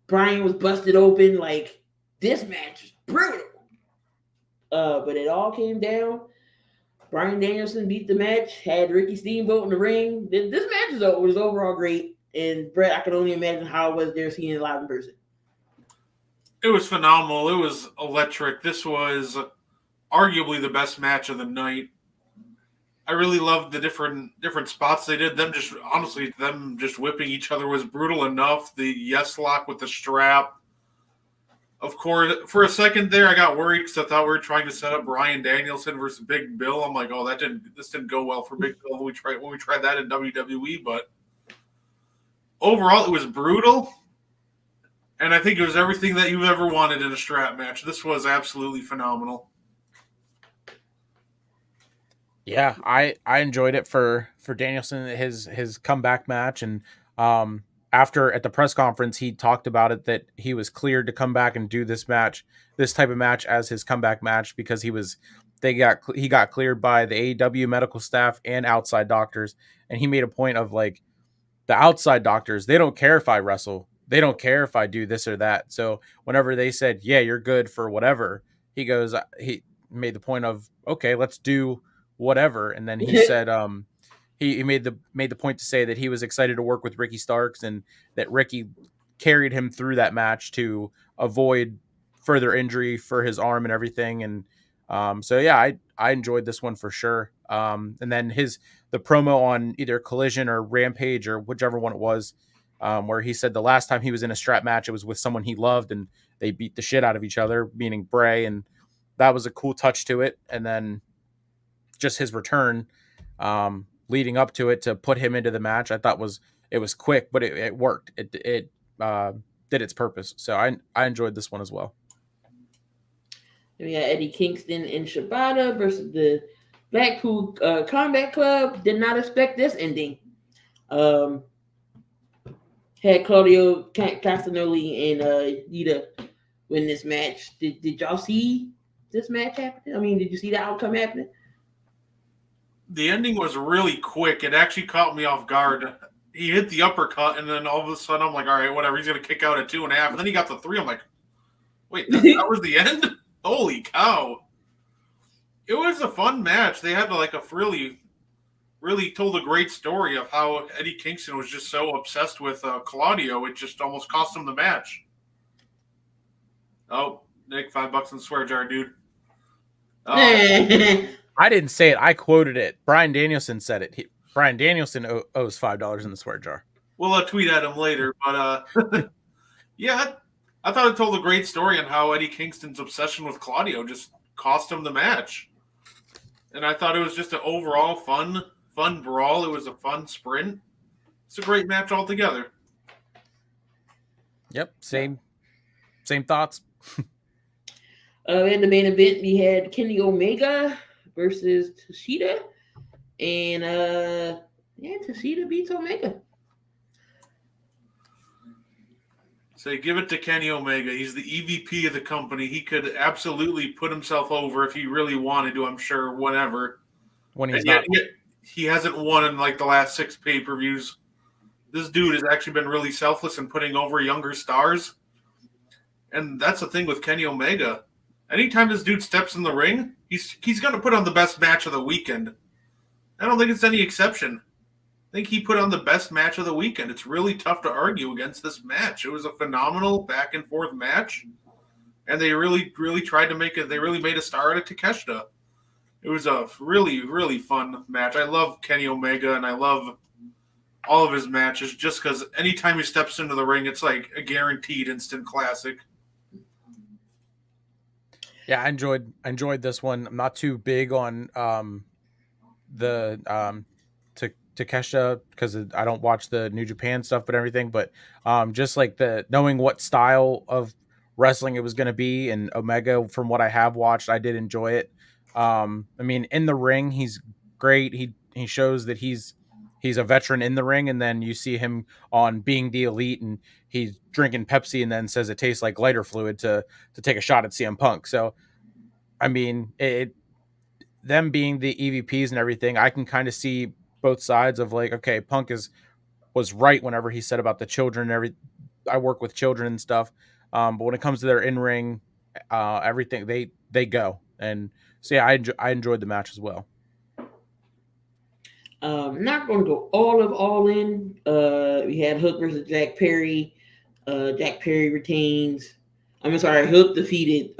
A: Brian was busted open. Like, this match was brutal. But it all came down. Bryan Danielson beat the match, had Ricky Steamboat in the ring. This match was overall great. And Brett, I can only imagine how it was there seeing it live in person.
B: It was phenomenal. It was electric. This was arguably the best match of the night. I really loved the different spots they did. Them just whipping each other was brutal enough. The yes lock with the strap. Of course, for a second there, I got worried because I thought we were trying to set up Bryan Danielson versus Big Bill. I'm like, oh, this didn't go well for Big Bill when we tried that in WWE. But overall, it was brutal, and I think it was everything that you've ever wanted in a strap match. This was absolutely phenomenal.
C: Yeah, I enjoyed it for Danielson, his comeback match. And after at the press conference he talked about it, that he was cleared to come back and do this type of match as his comeback match, because he got cleared by the AEW medical staff and outside doctors. And he made a point of like, the outside doctors, they don't care if I wrestle. They don't care if I do this or that. So whenever they said, yeah, you're good for whatever, he made the point of, okay, let's do whatever. And then he said, he made the point to say that he was excited to work with Ricky Starks, and that Ricky carried him through that match to avoid further injury for his arm and everything. And so yeah, I enjoyed this one for sure. And then the promo on either Collision or Rampage or whichever one it was, where he said the last time he was in a strap match, it was with someone he loved, and they beat the shit out of each other, meaning Bray, and that was a cool touch to it. And then just his return, leading up to it to put him into the match, I thought it was quick, but it worked. It did its purpose. So I enjoyed this one as well.
A: We got Eddie Kingston and Shibata versus the Blackpool Combat Club. Did not expect this ending. Had Claudio Castagnoli and Yuta win this match. Did y'all see this match happen? I mean, did you see the outcome happening?
B: The ending was really quick. It actually caught me off guard. He hit the uppercut, and then all of a sudden I'm like, all right, whatever. He's going to kick out at 2.5. And then he got the 3. I'm like, wait, that was the end? Holy cow. It was a fun match. They had like a really told a great story of how Eddie Kingston was just so obsessed with Claudio, it just almost cost him the match. Oh, Nick, $5 in the swear jar, dude.
C: I didn't say it. I quoted it. Bryan Danielson said it. Bryan Danielson owes $5 in the swear jar.
B: We'll tweet at him later. But yeah, I thought it told a great story on how Eddie Kingston's obsession with Claudio just cost him the match. And I thought it was just an overall fun brawl. It was a fun sprint. It's a great match altogether.
C: Yep, same thoughts.
A: We had the main event. We had Kenny Omega versus Tashida, and Tashida beats Omega.
B: So give it to Kenny Omega. He's the EVP of the company. He could absolutely put himself over if he really wanted to, I'm sure, whatever.
C: When he's not.
B: Yet, he hasn't won in like the last 6 pay-per-views. This dude has actually been really selfless in putting over younger stars. And that's the thing with Kenny Omega. Anytime this dude steps in the ring, he's going to put on the best match of the weekend. I don't think it's any exception. I think he put on the best match of the weekend. It's really tough to argue against this match. It was a phenomenal back-and-forth match. And they really, really tried to make it. They really made a star out of Takeshita. It was a really, really fun match. I love Kenny Omega, and I love all of his matches just because anytime he steps into the ring, it's like a guaranteed instant classic.
C: Yeah, I enjoyed this one. I'm not too big on the Takeshita because I don't watch the New Japan stuff, but everything. But just like the knowing what style of wrestling it was going to be, and Omega, from what I have watched, I did enjoy it. I mean, in the ring, he's great. He shows that he's a veteran in the ring, and then you see him on Being the Elite, and he's drinking Pepsi, and then says it tastes like lighter fluid to take a shot at CM Punk. So, I mean, them being the EVPs and everything, I can kind of see both sides of like, okay, Punk was right whenever he said about the children and I work with children and stuff. But when it comes to their in-ring, everything, they go. And so, yeah, I enjoyed the match as well.
A: Not going to go all in. We had Hook versus Jack Perry. Jack Perry retains. Hook defeated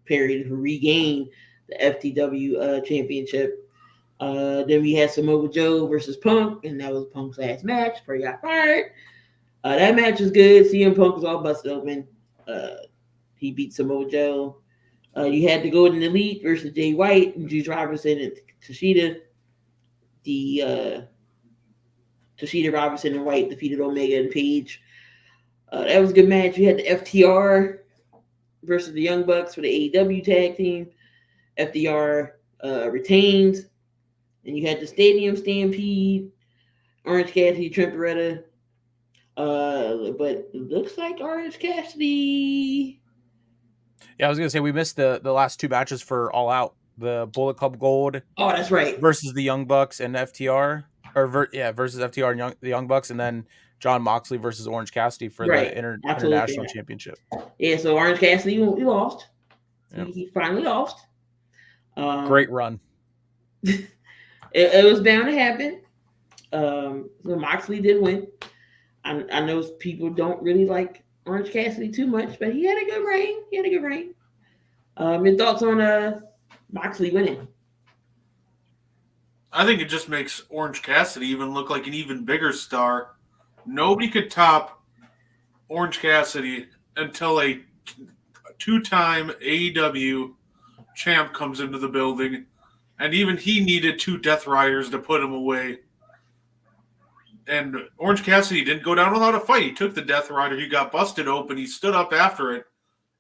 A: Perry to regain the FTW championship. Then we had Samoa Joe versus Punk, and that was Punk's last match. Perry got fired. That match was good. CM Punk was all busted open. He beat Samoa Joe. You had the Golden Elite versus Jay White and Juice Robinson and Tashida. The Tashida, Robinson, and White defeated Omega and Page. That was a good match. You had the FTR versus the Young Bucks for the AEW tag team. FTR retains. And you had the Stadium Stampede, Orange Cassidy, Trent Beretta. But it looks like Orange Cassidy.
C: Yeah, I was gonna say we missed the last two matches for All Out. The Bullet Club Gold
A: Oh, that's right.
C: versus the Young Bucks and FTR, versus FTR and the Young Bucks, and then John Moxley versus Orange Cassidy for
A: Right.
C: the
A: Absolutely
C: international
A: correct.
C: championship.
A: Yeah, so Orange Cassidy, he lost.
C: Yep.
A: He finally lost.
C: Great run.
A: It was bound to happen. So Moxley did win. I know people don't really like Orange Cassidy too much, but he had a good reign. Your thoughts on Moxley winning?
B: I think it just makes Orange Cassidy even look like an even bigger star. Nobody could top Orange Cassidy until a two-time AEW champ comes into the building, and even he needed two Death Riders to put him away. And Orange Cassidy didn't go down without a fight. He took the Death Rider. He got busted open. He stood up after it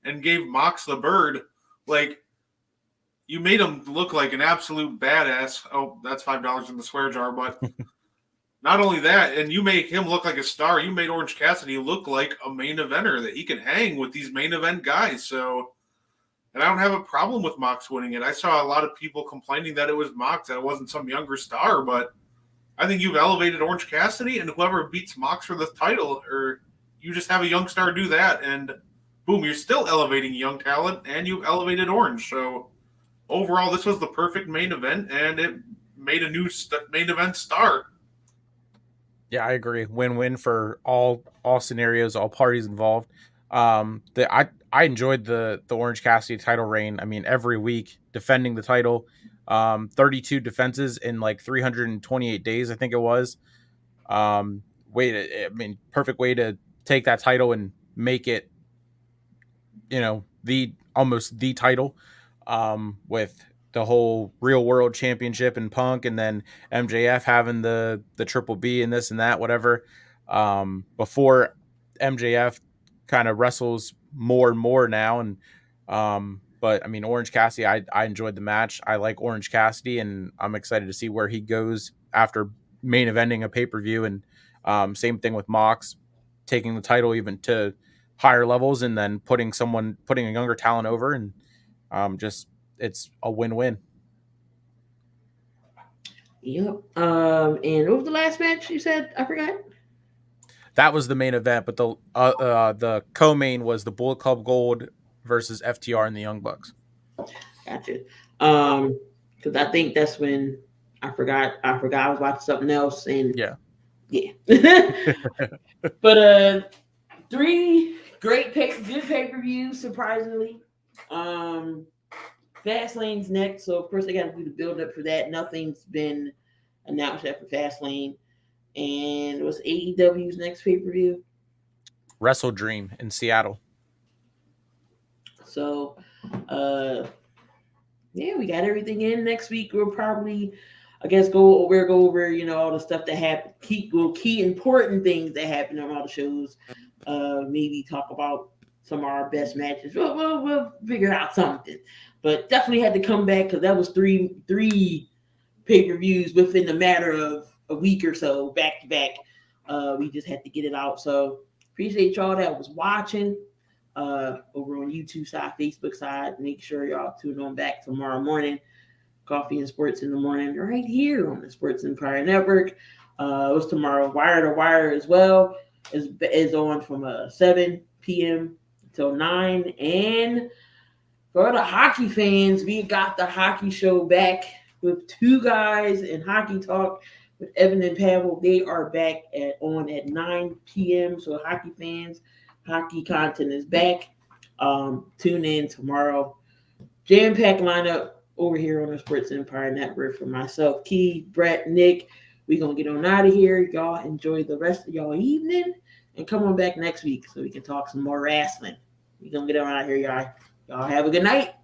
B: and gave Mox the bird. Like, you made him look like an absolute badass. Oh, that's $5 in the swear jar. But not only that, and you make him look like a star, you made Orange Cassidy look like a main eventer, that he can hang with these main event guys. So, and I don't have a problem with Mox winning it. I saw a lot of people complaining that it was Mox, that it wasn't some younger star, but I think you've elevated Orange Cassidy, and whoever beats Mox for the title, or you just have a young star do that, and boom, you're still elevating young talent, and you've elevated Orange. So overall, this was the perfect main event, and it made a new main event star.
C: Yeah, I agree. Win-win for all scenarios, all parties involved. I enjoyed the Orange Cassidy title reign. I mean, every week defending the title. 32 defenses in like 328 days, I think it was. Perfect way to take that title and make it, almost the title, with the whole real world championship and Punk, and then MJF having the triple B and this and that, whatever. Before MJF kind of wrestles more and more now, and but I mean, Orange Cassidy, I enjoyed the match. I like Orange Cassidy, and I'm excited to see where he goes after main eventing a pay-per-view. And same thing with Mox, taking the title even to higher levels, and then putting a younger talent over, and it's a win-win.
A: Yep. And what was the last match you said? I forgot.
C: That was the main event, but the co-main was the Bullet Club Gold versus FTR and the Young Bucks.
A: Gotcha. Because I think that's when I forgot I was watching something else, and yeah. But 3 good pay-per-views, surprisingly. Fastlane's next, so of course they got to do the build-up for that. Nothing's been announced yet for Fastlane. And it was AEW's next pay-per-view.
C: Wrestle Dream in Seattle.
A: So, we got everything in. Next week we'll probably, I guess, go over all the stuff that happened, key important things that happened on all the shows. Maybe talk about some of our best matches. We'll figure out something. But definitely had to come back, because that was three pay-per-views within the matter of a week or so, back to back. We just had to get it out. So appreciate y'all that was watching over on YouTube side, Facebook side. Make sure y'all tune on back tomorrow morning. Coffee and Sports in the Morning, right here on the Sports Empire Network. It was tomorrow. Wire to Wire as well is on from 7 p.m. until 9. And for the hockey fans, we got the hockey show back with 2 guys in hockey talk with Evan and Pavel. They are back at 9 p.m. So hockey fans, hockey content is back. Tune in tomorrow. Jam-packed lineup over here on the Sports Empire Network for myself, Key, Brett, Nick. We're going to get on out of here. Y'all enjoy the rest of y'all evening, and come on back next week so we can talk some more wrestling. We're going to get on out of here, y'all. Y'all have a good night.